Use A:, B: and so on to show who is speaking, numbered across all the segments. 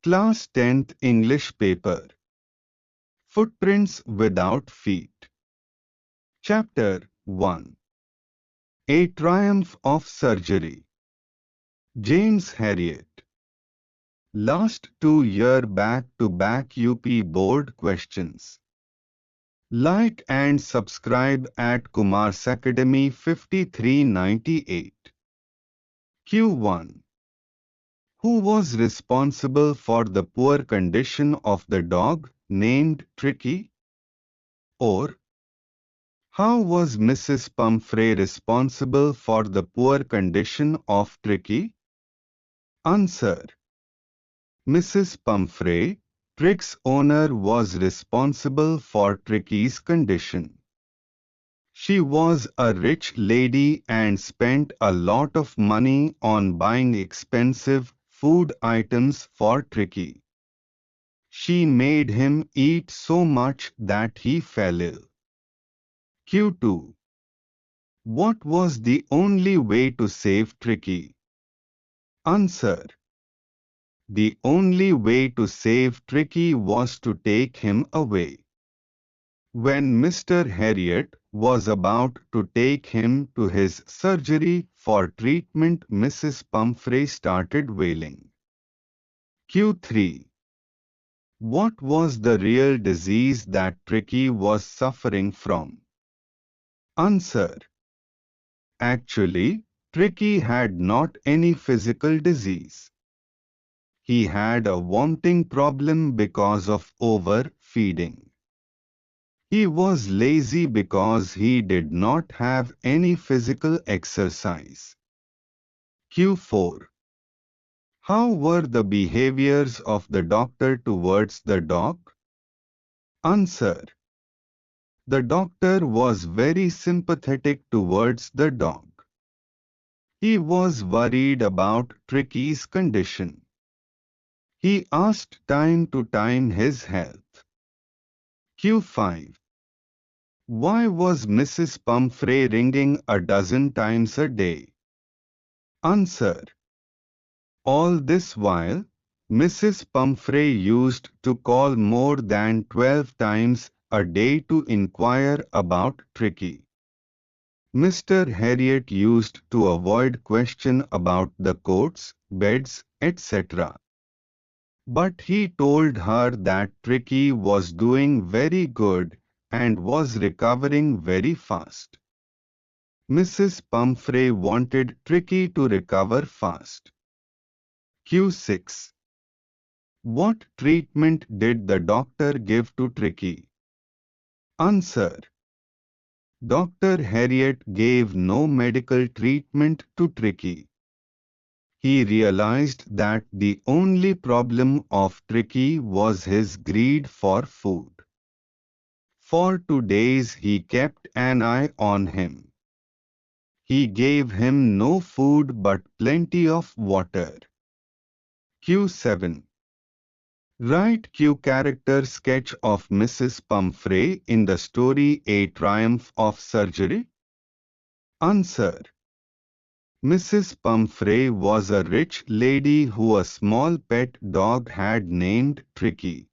A: Class 10th English paper. Footprints without feet. Chapter 1. A Triumph of Surgery. James Herriot. Last 2 year back-to-back UP board questions. Like and subscribe at Kumar's Academy 5398. Q1. Who was responsible for the poor condition of the dog named Tricky? Or, how was Mrs. Pumphrey responsible for the poor condition of Tricky? Answer. Mrs. Pumphrey, Trick's owner, was responsible for Tricky's condition. She was a rich lady and spent a lot of money on buying expensive food items for Tricky. She made him eat so much that he fell ill. Q2. What was the only way to save Tricky? Answer. The only way to save Tricky was to take him away. When Mr. Herriot was about to take him to his surgery for treatment, Mrs. Pumphrey started wailing. Q3. What was the real disease that Tricky was suffering from? Answer. Actually, Tricky had not any physical disease. He had a vomiting problem because of overfeeding. He was lazy because he did not have any physical exercise. Q4. How were the behaviors of the doctor towards the dog? Answer. The doctor was very sympathetic towards the dog. He was worried about Tricky's condition. He asked time to time his health. Q5. Why was Mrs. Pumphrey ringing a dozen times a day? Answer. All this while, Mrs. Pumphrey used to call more than 12 times a day to inquire about Tricky. Mr. Herriot used to avoid question about the coats, beds, etc. But he told her that Tricky was doing very good and was recovering very fast. Mrs. Pumphrey wanted Tricky to recover fast. Q6. What treatment did the doctor give to Tricky? Answer. Dr. Herriot gave no medical treatment to Tricky. He realized that the only problem of Tricky was his greed for food. For 2 days he kept an eye on him. He gave him no food but plenty of water. Q7. Write Q character sketch of Mrs. Pumphrey in the story A Triumph of Surgery. Answer. Mrs. Pumphrey was a rich lady who a small pet dog had named Tricky.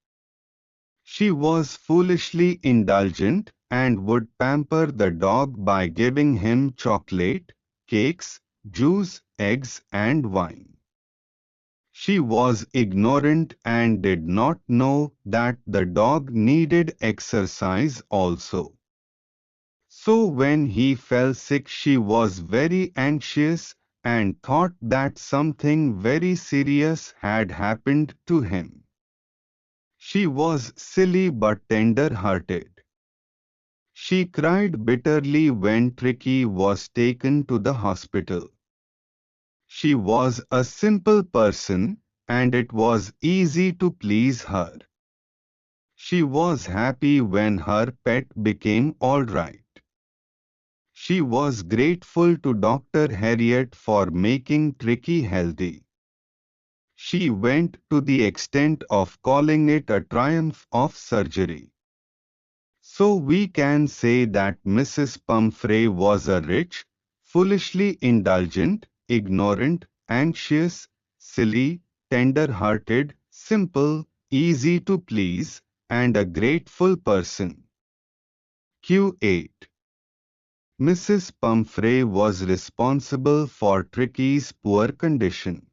A: She was foolishly indulgent and would pamper the dog by giving him chocolate, cakes, juice, eggs and wine. She was ignorant and did not know that the dog needed exercise also. So when he fell sick she was very anxious and thought that something very serious had happened to him. She was silly but tender-hearted. She cried bitterly when Tricky was taken to the hospital. She was a simple person, and it was easy to please her. She was happy when her pet became all right. She was grateful to Dr. Herriot for making Tricky healthy. She went to the extent of calling it a triumph of surgery. So we can say that Mrs. Pumphrey was a rich, foolishly indulgent, ignorant, anxious, silly, tender-hearted, simple, easy to please, and a grateful person. Q8. Mrs. Pumphrey was responsible for Tricky's poor condition.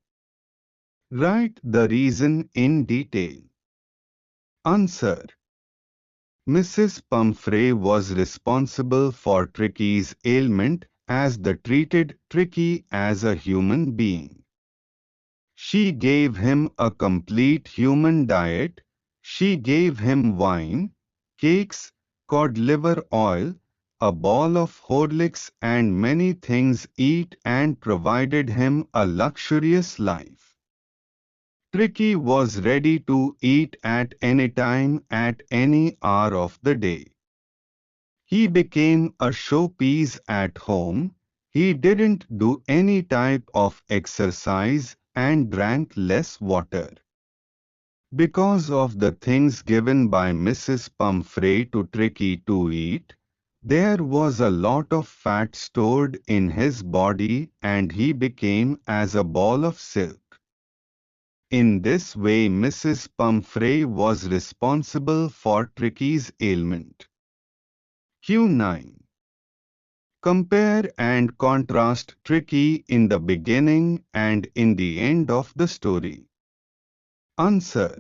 A: Write the reason in detail. Answer. Mrs. Pumphrey was responsible for Tricky's ailment as they treated Tricky as a human being. She gave him a complete human diet. She gave him wine, cakes, cod liver oil, a ball of Horlicks and many things eat and provided him a luxurious life. Tricky was ready to eat at any time at any hour of the day. He became a showpiece at home. He didn't do any type of exercise and drank less water. Because of the things given by Mrs. Pumphrey to Tricky to eat, there was a lot of fat stored in his body and he became as a ball of silk. In this way Mrs. Pumphrey was responsible for Tricky's ailment. Q9. Compare and contrast Tricky in the beginning and in the end of the story. Answer.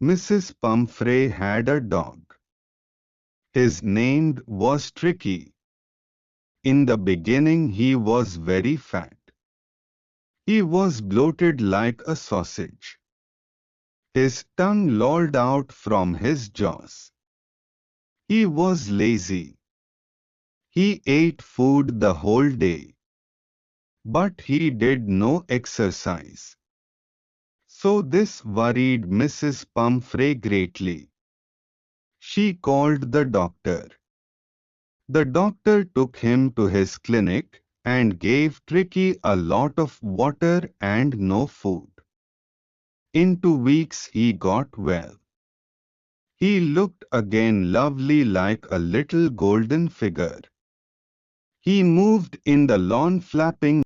A: Mrs. Pumphrey had a dog. His name was Tricky. In the beginning he was very fat. He was bloated like a sausage. His tongue lolled out from his jaws. He was lazy. He ate food the whole day. But he did no exercise. So this worried Mrs. Pumphrey greatly. She called the doctor. The doctor took him to his clinic and gave Tricky a lot of water and no food. In 2 weeks he got well. He looked again lovely like a little golden figure. He moved in the lawn flapping